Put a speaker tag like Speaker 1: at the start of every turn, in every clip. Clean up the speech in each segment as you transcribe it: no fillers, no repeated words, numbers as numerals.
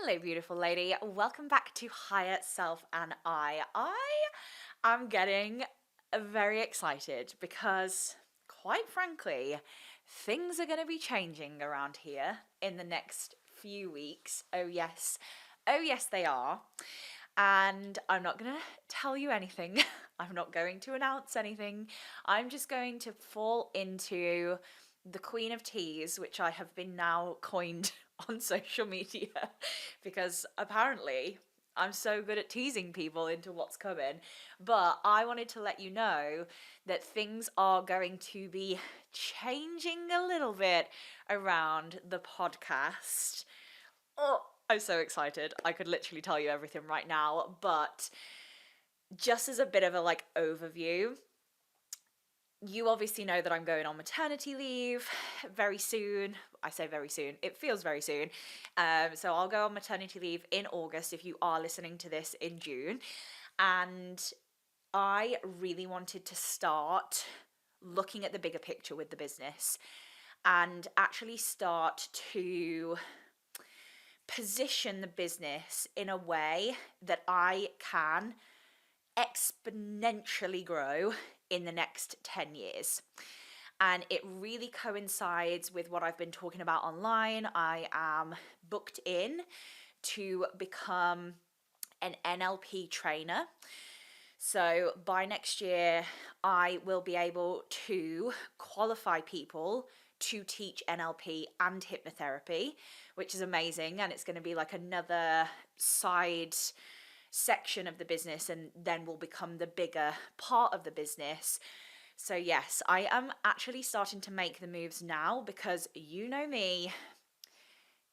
Speaker 1: Hello, beautiful lady. Welcome back to Higher Self and I am getting very excited because, quite frankly, things are going to be changing around here in the next few weeks. Oh, yes. Oh, yes, they are. And I'm not going to tell you anything. I'm not going to announce anything. I'm just going to fall into the Queen of Teas, which I have been now coined on social media because apparently I'm so good at teasing people into what's coming. But I wanted to let you know that things are going to be changing a little bit around the podcast. Oh, I'm so excited. I could literally tell you everything right now, but just as a bit of a overview, you obviously know that I'm going on maternity leave very soon. I say very soon. It feels very soon. So I'll go on maternity leave in August if you are listening to this in June. And I really wanted to start looking at the bigger picture with the business and actually start to position the business in a way that I can exponentially grow in the next 10 years. And it really coincides with what I've been talking about online. I am booked in to become an NLP trainer. So by next year, I will be able to qualify people to teach NLP and hypnotherapy, which is amazing. And it's going to be like another side section of the business, and then will become the bigger part of the business. So yes, I am actually starting to make the moves now because you know me,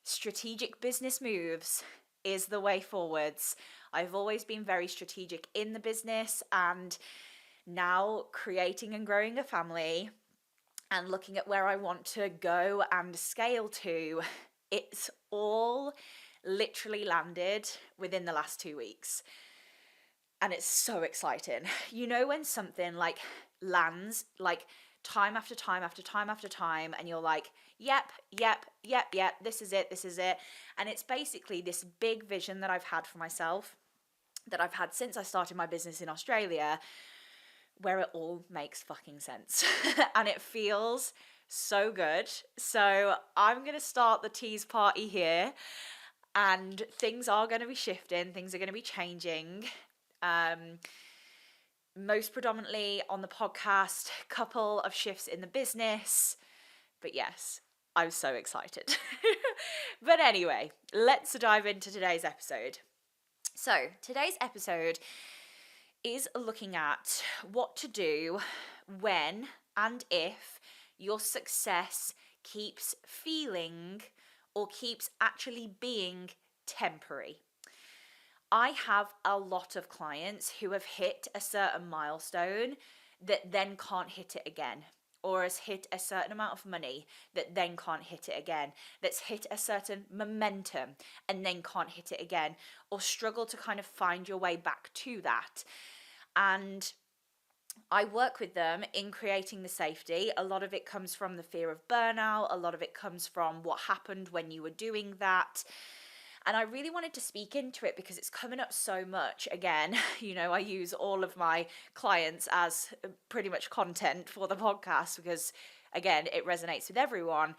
Speaker 1: strategic business moves is the way forwards. I've always been very strategic in the business, and now creating and growing a family and looking at where I want to go and scale to, it's all literally landed within the last 2 weeks. And it's so exciting. You know, when something lands time after time after time after time, and you're like, yep, this is it. And it's basically this big vision that I've had for myself, that I've had since I started my business in Australia, where it all makes fucking sense. And it feels so good. So I'm going to start the tease party here, and things are going to be shifting, things are going to be changing. Most predominantly on the podcast, couple of shifts in the business. But yes, I'm so excited. But anyway, let's dive into today's episode. So today's episode is looking at what to do when and if your success keeps feeling or keeps actually being temporary. I have a lot of clients who have hit a certain milestone that then can't hit it again, or has hit a certain amount of money that then can't hit it again, that's hit a certain momentum and then can't hit it again, or struggle to kind of find your way back to that. And I work with them in creating the safety. A lot of it comes from the fear of burnout. A lot of it comes from what happened when you were doing that. And I really wanted to speak into it because it's coming up so much. Again, you know, I use all of my clients as pretty much content for the podcast because, again, it resonates with everyone.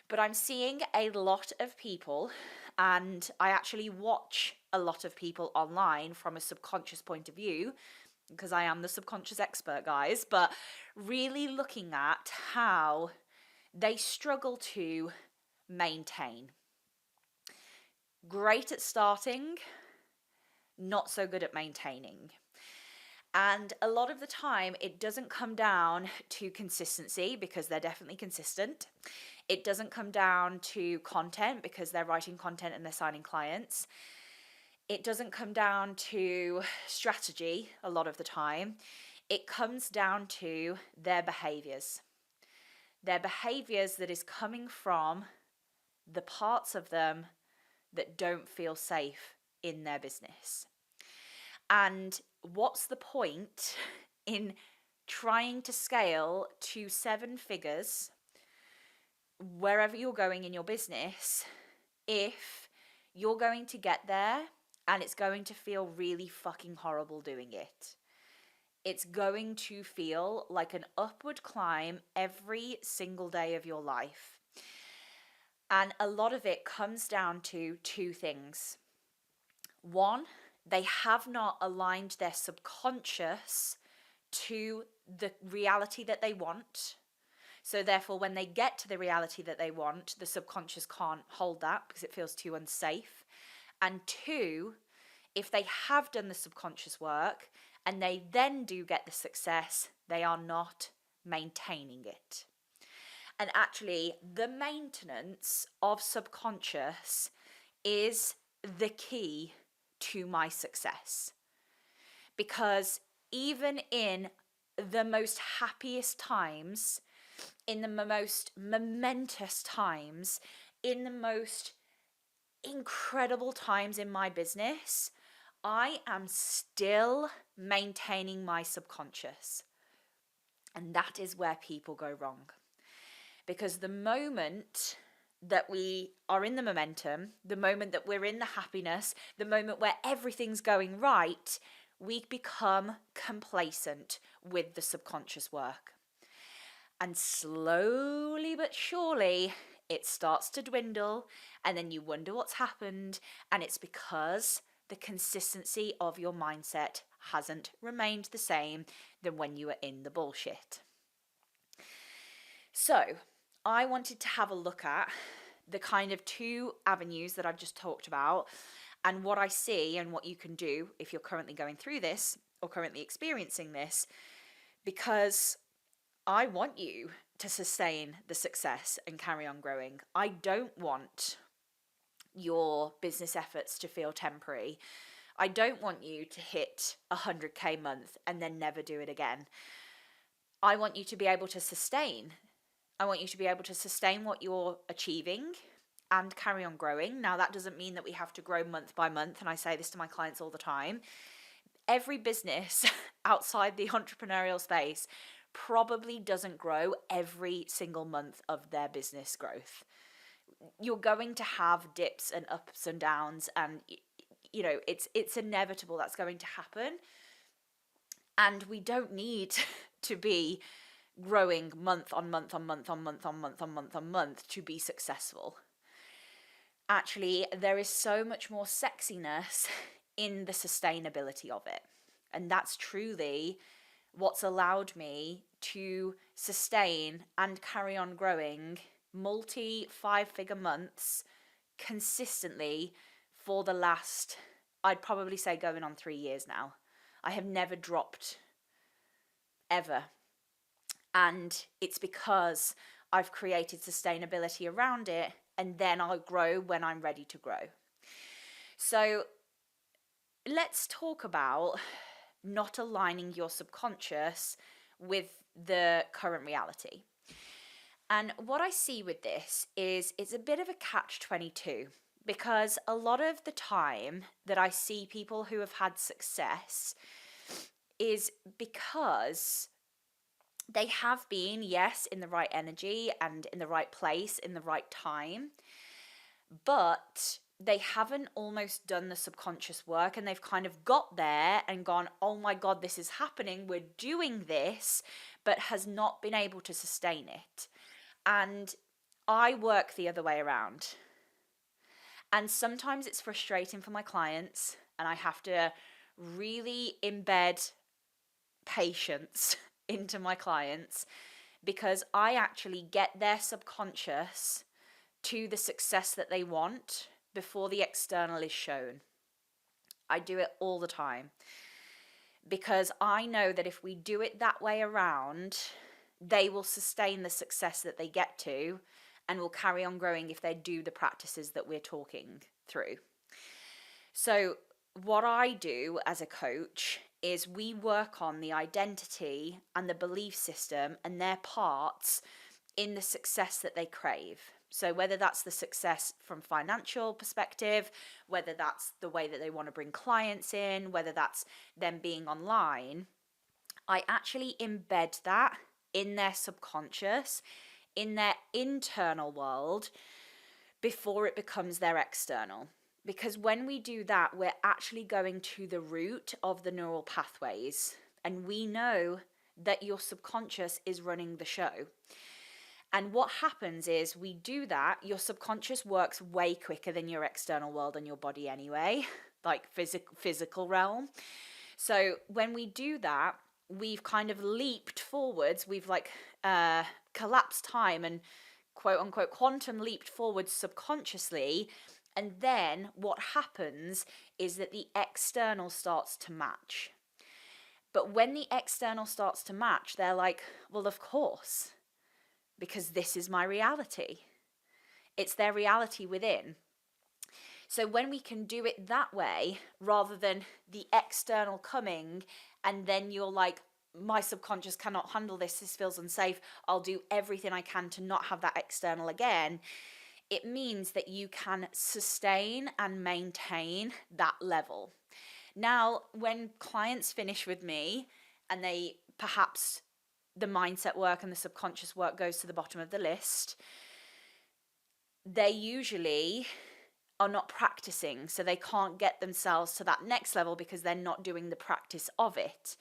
Speaker 1: But I'm seeing a lot of people, and I actually watch a lot of people online from a subconscious point of view, because I am the subconscious expert, guys, but really looking at how they struggle to maintain. Great at starting, not so good at maintaining. And a lot of the time, it doesn't come down to consistency, because they're definitely consistent. It doesn't come down to content, because they're writing content and they're signing clients. It doesn't come down to strategy a lot of the time. It comes down to their behaviors. Their behaviors that is coming from the parts of them that don't feel safe in their business. And what's the point in trying to scale to 7 figures wherever you're going in your business if you're going to get there and it's going to feel really fucking horrible doing it. It's going to feel like an upward climb every single day of your life. And a lot of it comes down to two things. One, they have not aligned their subconscious to the reality that they want. So therefore, when they get to the reality that they want, the subconscious can't hold that because it feels too unsafe. And two, if they have done the subconscious work and they then do get the success, they are not maintaining it. And actually, the maintenance of subconscious is the key to my success. Because even in the most happiest times, in the most momentous times, in the most incredible times in my business, I am still maintaining my subconscious. And that is where people go wrong. Because the moment that we are in the momentum, the moment that we're in the happiness, the moment where everything's going right, we become complacent with the subconscious work. And slowly but surely, it starts to dwindle, and then you wonder what's happened, and it's because the consistency of your mindset hasn't remained the same than when you were in the bullshit. So, I wanted to have a look at the kind of two avenues that I've just talked about and what I see and what you can do if you're currently going through this or currently experiencing this, because I want you to sustain the success and carry on growing. I don't want your business efforts to feel temporary. I don't want you to hit 100K month and then never do it again. I want you to be able to sustain. I want you to be able to sustain what you're achieving and carry on growing. Now, that doesn't mean that we have to grow month by month, and I say this to my clients all the time. Every business outside the entrepreneurial space probably doesn't grow every single month of their business growth. You're going to have dips and ups and downs, and you know, it's inevitable that's going to happen. And we don't need to be growing month on month on month on month on month on month on month to be successful. Actually, there is so much more sexiness in the sustainability of it. And that's truly what's allowed me to sustain and carry on growing multi 5-figure months consistently for the last, I'd probably say going on 3 years now. I have never dropped ever. And it's because I've created sustainability around it, and then I'll grow when I'm ready to grow. So let's talk about not aligning your subconscious with the current reality. And what I see with this is it's a bit of a catch-22, because a lot of the time that I see people who have had success is because they have been, yes, in the right energy and in the right place in the right time, but they haven't almost done the subconscious work, and they've kind of got there and gone, oh my God, this is happening, we're doing this, but has not been able to sustain it. And I work the other way around. And sometimes it's frustrating for my clients, and I have to really embed patience into my clients, because I actually get their subconscious to the success that they want before the external is shown. I do it all the time, because I know that if we do it that way around, they will sustain the success that they get to and will carry on growing if they do the practices that we're talking through. So what I do as a coach is we work on the identity and the belief system and their parts in the success that they crave. So whether that's the success from financial perspective, whether that's the way that they want to bring clients in, whether that's them being online, I actually embed that in their subconscious, in their internal world, before it becomes their external. Because when we do that, we're actually going to the root of the neural pathways. And we know that your subconscious is running the show. And what happens is we do that, your subconscious works way quicker than your external world and your body anyway, like physical realm. So when we do that, we've kind of leaped forwards, we've like collapsed time and quote unquote quantum leaped forwards subconsciously. And then what happens is that the external starts to match. But when the external starts to match, they're like, well, of course, because this is my reality. It's their reality within. So when we can do it that way, rather than the external coming, and then you're like, my subconscious cannot handle this, this feels unsafe, I'll do everything I can to not have that external again, it means that you can sustain and maintain that level. Now, when clients finish with me and they perhaps the mindset work and the subconscious work goes to the bottom of the list, they usually are not practicing, so they can't get themselves to that next level because they're not doing the practice of it.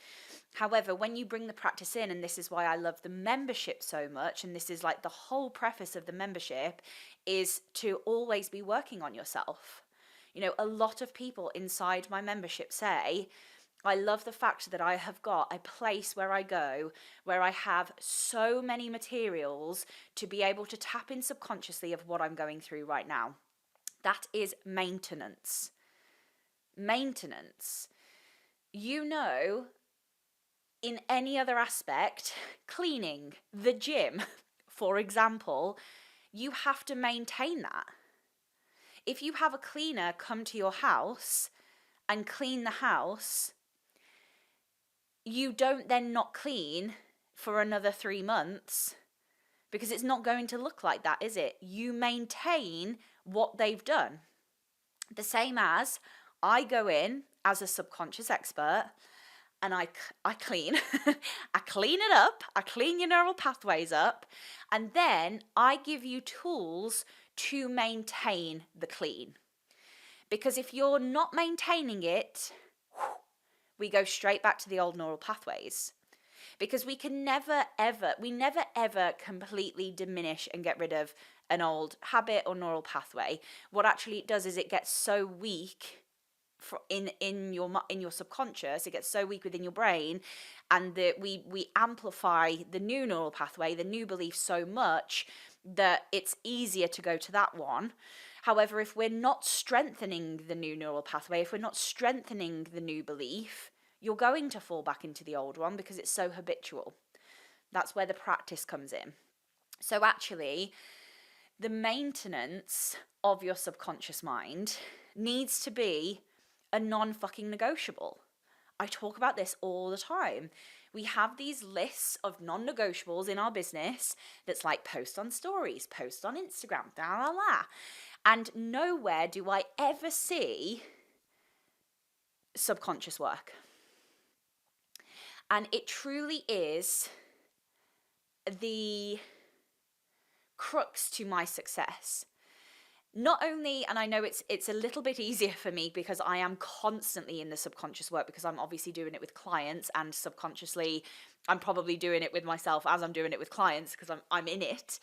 Speaker 1: However, when you bring the practice in, and this is why I love the membership so much, and this is like the whole preface of the membership, is to always be working on yourself. You know, a lot of people inside my membership say, I love the fact that I have got a place where I go, where I have so many materials to be able to tap in subconsciously of what I'm going through right now. That is maintenance. Maintenance. You know, in any other aspect, cleaning, the gym, for example, you have to maintain that. If you have a cleaner come to your house and clean the house, you don't then not clean for another 3 months, because it's not going to look like that, is it? You maintain what they've done. The same as I go in as a subconscious expert and I clean, I clean it up, I clean your neural pathways up, and then I give you tools to maintain the clean. Because if you're not maintaining it, we go straight back to the old neural pathways. Because we never ever completely diminish and get rid of an old habit or neural pathway. What actually it does is it gets so weak in your subconscious, it gets so weak within your brain, and that we amplify the new neural pathway, the new belief so much that it's easier to go to that one. However, if we're not strengthening the new neural pathway, if we're not strengthening the new belief, you're going to fall back into the old one because it's so habitual. That's where the practice comes in. So actually, the maintenance of your subconscious mind needs to be a non-fucking negotiable. I talk about this all the time. We have these lists of non-negotiables in our business that's like post on stories, post on Instagram, blah, blah, blah. And nowhere do I ever see subconscious work. And it truly is the crux to my success. Not only, and I know it's a little bit easier for me because I am constantly in the subconscious work, because I'm obviously doing it with clients, and subconsciously I'm probably doing it with myself as I'm doing it with clients because I'm in it.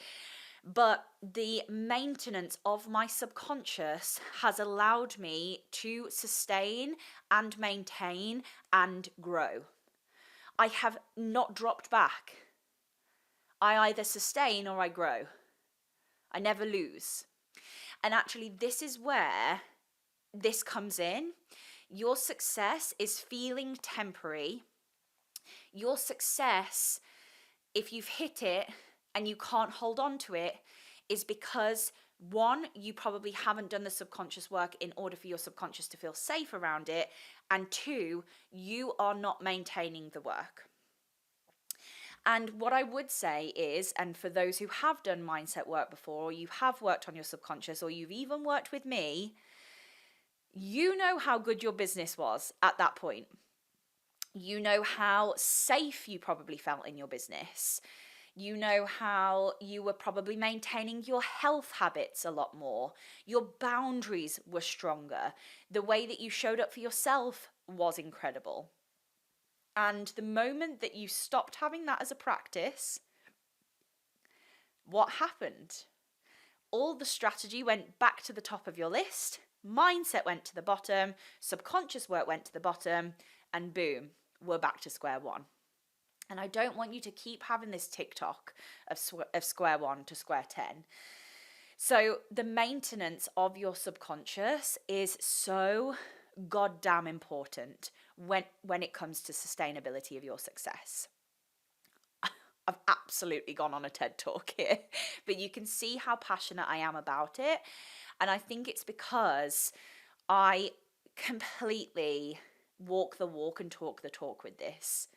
Speaker 1: But the maintenance of my subconscious has allowed me to sustain and maintain and grow. I have not dropped back. I either sustain or I grow. I never lose. And actually, this is where this comes in. Your success is feeling temporary. Your success, if you've hit it and you can't hold on to it, is because, one, you probably haven't done the subconscious work in order for your subconscious to feel safe around it. And two, you are not maintaining the work. And what I would say is, and for those who have done mindset work before, or you have worked on your subconscious, or you've even worked with me, you know how good your business was at that point. You know how safe you probably felt in your business. You know how you were probably maintaining your health habits a lot more. Your boundaries were stronger. The way that you showed up for yourself was incredible. And the moment that you stopped having that as a practice, what happened? All the strategy went back to the top of your list, mindset went to the bottom, subconscious work went to the bottom, and boom, we're back to square one. And I don't want you to keep having this TikTok of square one to square 10. So the maintenance of your subconscious is so goddamn important when it comes to sustainability of your success. I've absolutely gone on a TED talk here, but you can see how passionate I am about it. And I think it's because I completely walk the walk and talk the talk with this.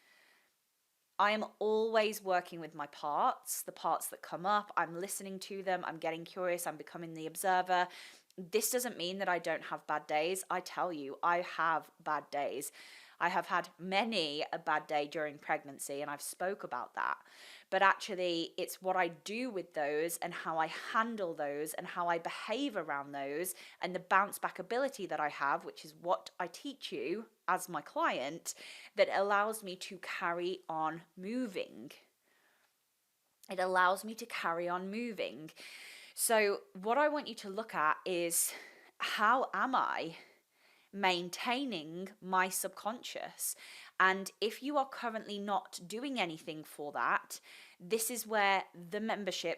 Speaker 1: I am always working with my parts, the parts that come up. I'm listening to them. I'm getting curious. I'm becoming the observer. This doesn't mean that I don't have bad days. I tell you, I have bad days. I have had many a bad day during pregnancy, and I've spoke about that. But actually, it's what I do with those and how I handle those and how I behave around those and the bounce back ability that I have, which is what I teach you as my client, that allows me to carry on moving. It allows me to carry on moving. So what I want you to look at is, how am I maintaining my subconscious? And if you are currently not doing anything for that, this is where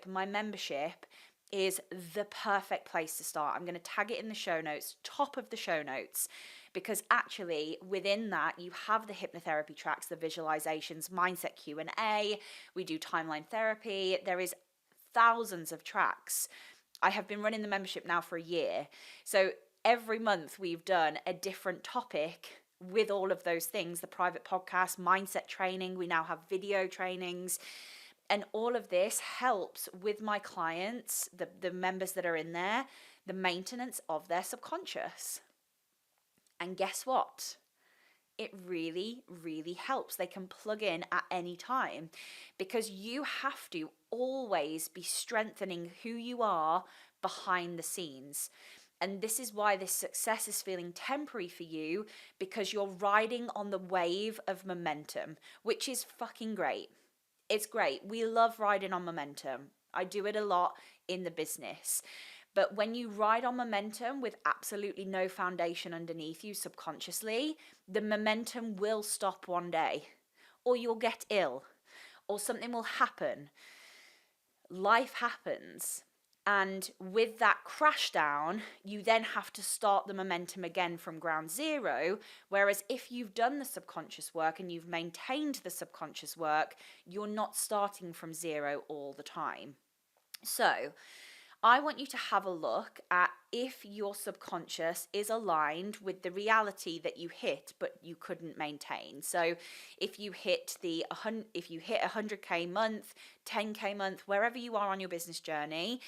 Speaker 1: my membership is the perfect place to start. I'm going to tag it in the show notes, top of the show notes, because actually within that you have the hypnotherapy tracks, the visualizations, mindset Q&A, we do timeline therapy. There is thousands of tracks. I have been running the membership now for a year. So every month we've done a different topic with all of those things, the private podcast, mindset training, we now have video trainings, and all of this helps with my clients, the members that are in there, the maintenance of their subconscious. And guess what? It really, really helps. They can plug in at any time, because you have to always be strengthening who you are behind the scenes. And this is why this success is feeling temporary for you, because you're riding on the wave of momentum, which is fucking great. It's great. We love riding on momentum. I do it a lot in the business. But when you ride on momentum with absolutely no foundation underneath you subconsciously, the momentum will stop one day, or you'll get ill, or something will happen. Life happens. And with that crash down, you then have to start the momentum again from ground zero. Whereas if you've done the subconscious work and you've maintained the subconscious work, you're not starting from zero all the time. So I want you to have a look at if your subconscious is aligned with the reality that you hit but you couldn't maintain. So if you hit 100K month, 10K month, wherever you are on your business journey,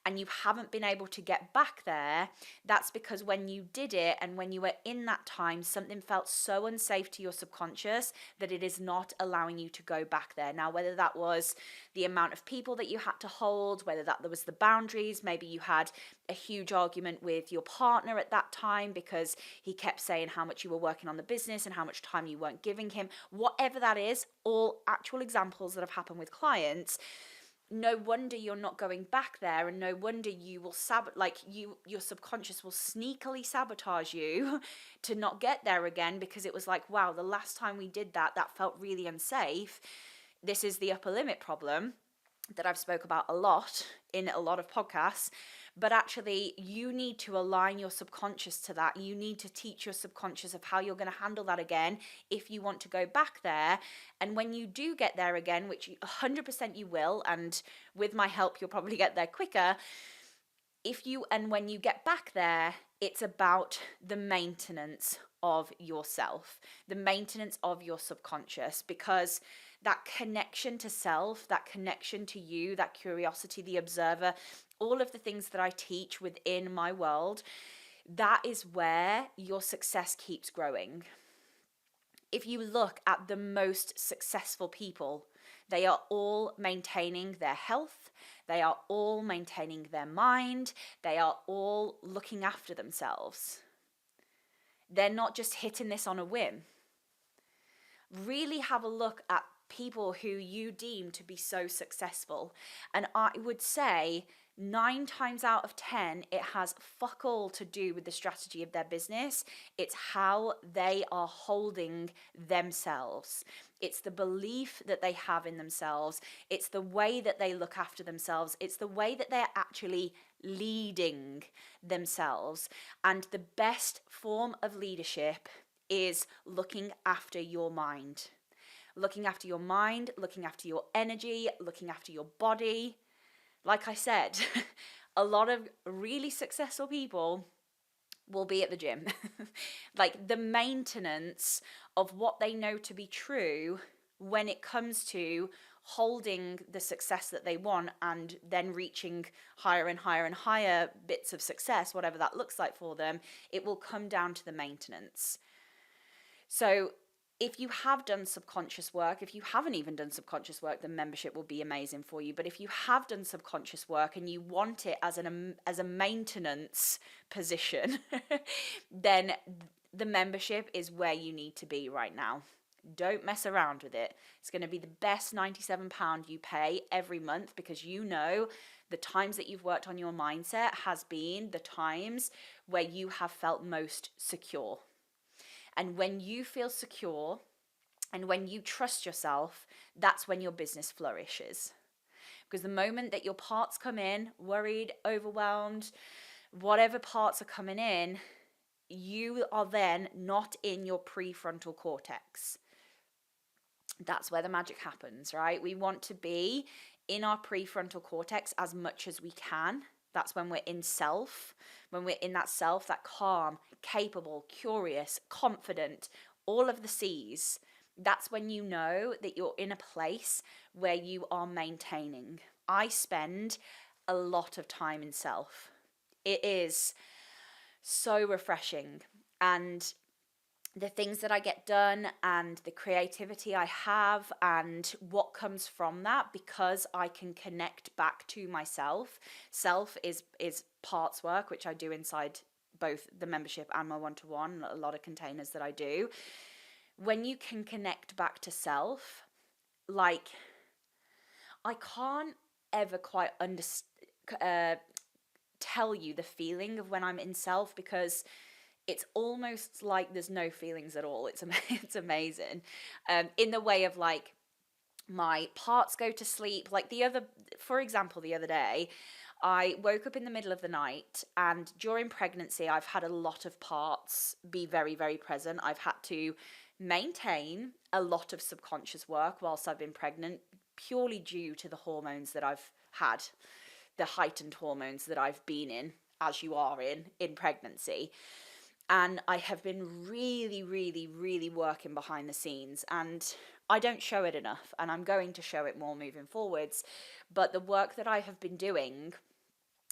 Speaker 1: and you haven't been able to get back there, that's because when you did it and when you were in that time, something felt so unsafe to your subconscious that it is not allowing you to go back there. Now, whether that was the amount of people that you had to hold, whether that was the boundaries, maybe you had a huge argument with your partner at that time because he kept saying how much you were working on the business and how much time you weren't giving him, whatever that is, all actual examples that have happened with clients. No wonder you're not going back there, and no wonder you will your subconscious will sneakily sabotage you to not get there again, because it was like, wow, the last time we did that felt really unsafe. This is the upper limit problem that I've spoke about a lot in a lot of podcasts. But actually, you need to align your subconscious to that. You need to teach your subconscious of how you're going to handle that again if you want to go back there. And when you do get there again, which 100% you will, and with my help, you'll probably get there quicker. When you get back there, it's about the maintenance of yourself, the maintenance of your subconscious, because that connection to self, that connection to you, that curiosity, the observer, all of the things that I teach within my world, that is where your success keeps growing. If you look at the most successful people, They are all maintaining their health. They are all maintaining their mind. They are all looking after themselves. They're not just hitting this on a whim. Really have a look at people who you deem to be so successful. And I would say 9 times out of 10, it has fuck all to do with the strategy of their business. It's how they are holding themselves. It's the belief that they have in themselves. It's the way that they look after themselves. It's the way that they're actually leading themselves. And the best form of leadership is looking after your mind. Looking after your mind, looking after your energy, looking after your body. Like I said, a lot of really successful people will be at the gym. Like the maintenance of what they know to be true when it comes to holding the success that they want and then reaching higher and higher and higher bits of success, whatever that looks like for them, it will come down to the maintenance. So if you have done subconscious work, if you haven't even done subconscious work, the membership will be amazing for you. But if you have done subconscious work and you want it as a maintenance position, then the membership is where you need to be right now. Don't mess around with it. It's going to be the best £97 you pay every month, because you know the times that you've worked on your mindset has been the times where you have felt most secure. And when you feel secure and when you trust yourself, that's when your business flourishes. Because the moment that your parts come in, worried, overwhelmed, whatever parts are coming in, you are then not in your prefrontal cortex. That's where the magic happens, right? We want to be in our prefrontal cortex as much as we can. That's when we're in self, when we're in that self, that calm, capable, curious, confident, all of the C's. That's when you know that you're in a place where you are maintaining. I spend a lot of time in self. It is so refreshing. And the things that I get done and the creativity I have and what comes from that, because I can connect back to myself. Self is parts work, which I do inside both the membership and my one-to-one, a lot of containers that I do. When you can connect back to self, like, I can't ever quite tell you the feeling of when I'm in self, because it's almost like there's no feelings at all. It's amazing. In the way of like, my parts go to sleep. Like for example, the other day, I woke up in the middle of the night, and during pregnancy, I've had a lot of parts be very, very present. I've had to maintain a lot of subconscious work whilst I've been pregnant, purely due to the hormones that I've had, the heightened hormones that I've been in, as you are in pregnancy. And I have been really, really, really working behind the scenes, and I don't show it enough, and I'm going to show it more moving forwards. But the work that I have been doing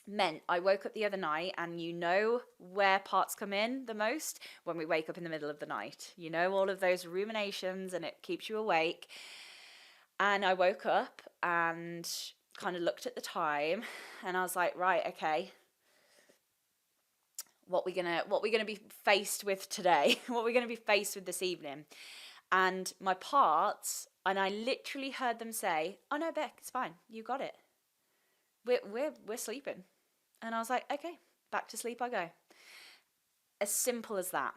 Speaker 1: meant I woke up the other night, and you know where parts come in the most? When we wake up in the middle of the night. You know, all of those ruminations, and it keeps you awake. And I woke up and kind of looked at the time, and I was like, right, okay, what we gonna be faced with today? What we're gonna be faced with this evening? And my parts, and I literally heard them say, "Oh no, Beck, it's fine. You got it. We're sleeping." And I was like, "Okay, back to sleep I go." As simple as that.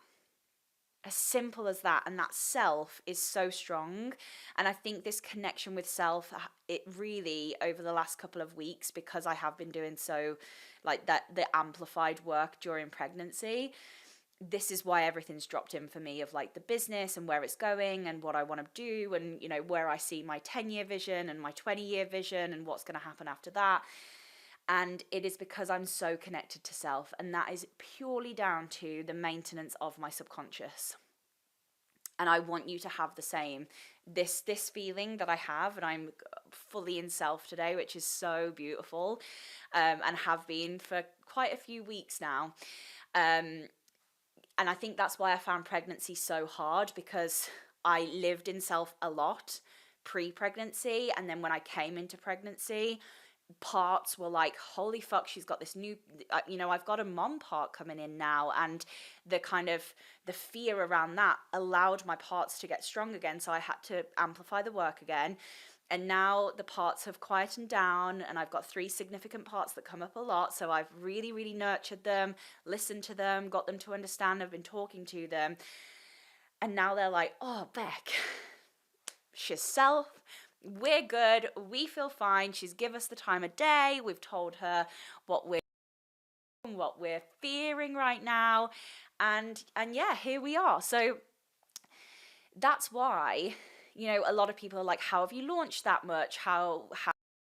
Speaker 1: As simple as that. And that self is so strong. And I think this connection with self, it really, over the last couple of weeks, because I have been doing so, like that, the amplified work during pregnancy, this is why everything's dropped in for me, of like the business and where it's going and what I want to do, and you know, where I see my 10-year vision and my 20-year vision and what's going to happen after that. And it is because I'm so connected to self, and that is purely down to the maintenance of my subconscious. And I want you to have the same, this feeling that I have, and I'm fully in self today, which is so beautiful, and have been for quite a few weeks now. And I think that's why I found pregnancy so hard, because I lived in self a lot pre-pregnancy, and then when I came into pregnancy, parts were like, holy fuck, she's got this new, I've got a mom part coming in now, and the kind of the fear around that allowed my parts to get strong again, so I had to amplify the work again. And now the parts have quietened down, and I've got 3 significant parts that come up a lot, so I've really, really nurtured them, listened to them, got them to understand, I've been talking to them, and now they're like, oh, Beck, she's self, we're good, we feel fine, she's give us the time of day, we've told her what we're fearing right now, and yeah, here we are. So that's why, a lot of people are like, how have you launched that much? How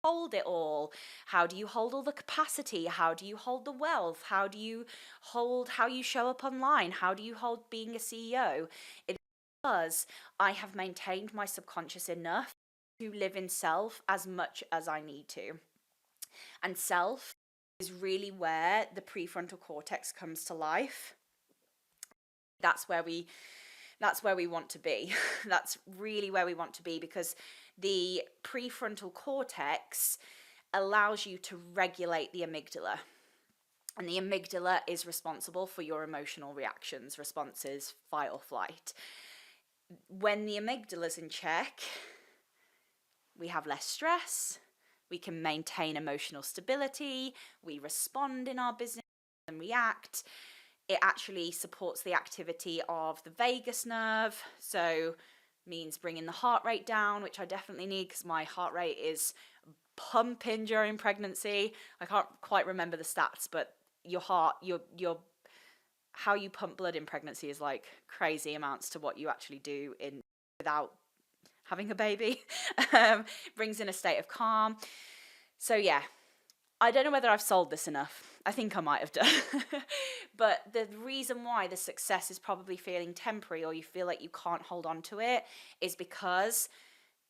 Speaker 1: hold it all? How do you hold all the capacity? How do you hold the wealth? How do you hold how you show up online? How do you hold being a CEO? It's because I have maintained my subconscious enough to live in self as much as I need to. And self is really where the prefrontal cortex comes to life. That's where we want to be. That's really where we want to be, because the prefrontal cortex allows you to regulate the amygdala. And the amygdala is responsible for your emotional reactions, responses, fight or flight. When the amygdala is in check, we have less stress, we can maintain emotional stability, we respond in our business and react. It actually supports the activity of the vagus nerve, so means bringing the heart rate down, which I definitely need because my heart rate is pumping during pregnancy. I can't quite remember the stats, but your heart, your how you pump blood in pregnancy is like crazy amounts to what you actually do without having a baby. Brings in a state of calm. So yeah, I don't know whether I've sold this enough. I think I might have done. But the reason why the success is probably feeling temporary, or you feel like you can't hold on to it, is because,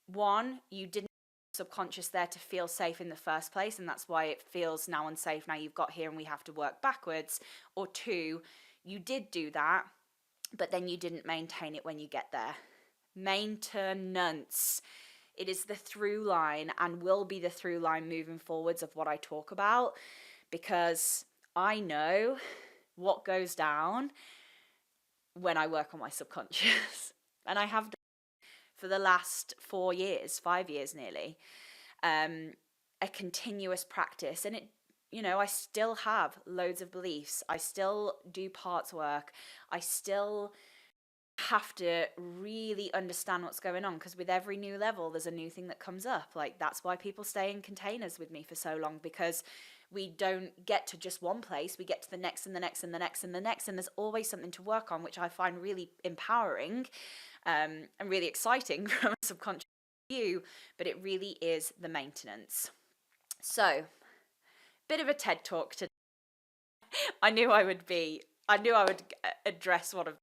Speaker 1: one, you didn't have subconscious there to feel safe in the first place, and that's why it feels now unsafe. Now you've got here and we have to work backwards. Or 2, you did do that, but then you didn't maintain it when you get there. Maintenance. It is the through line, and will be the through line moving forwards of what I talk about, because I know what goes down when I work on my subconscious. And I have done for the last 4 years, 5 years nearly, a continuous practice. And I still have loads of beliefs. I still do parts work. I still have to really understand what's going on, because with every new level there's a new thing that comes up. Like, that's why people stay in containers with me for so long, because we don't get to just one place, we get to the next and the next and the next and the next, and there's always something to work on, which I find really empowering and really exciting from a subconscious view. But it really is the maintenance. So, bit of a TED talk today. I knew I would address one of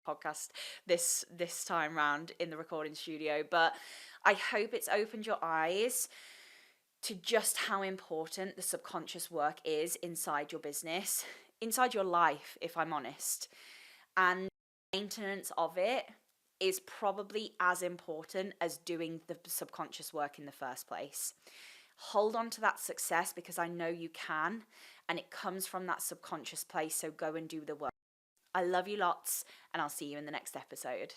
Speaker 1: podcast this time round in the recording studio, but I hope it's opened your eyes to just how important the subconscious work is inside your business, inside your life, if I'm honest. And maintenance of it is probably as important as doing the subconscious work in the first place. Hold on to that success, because I know you can, and it comes from that subconscious place, so go and do the work. I love you lots, and I'll see you in the next episode.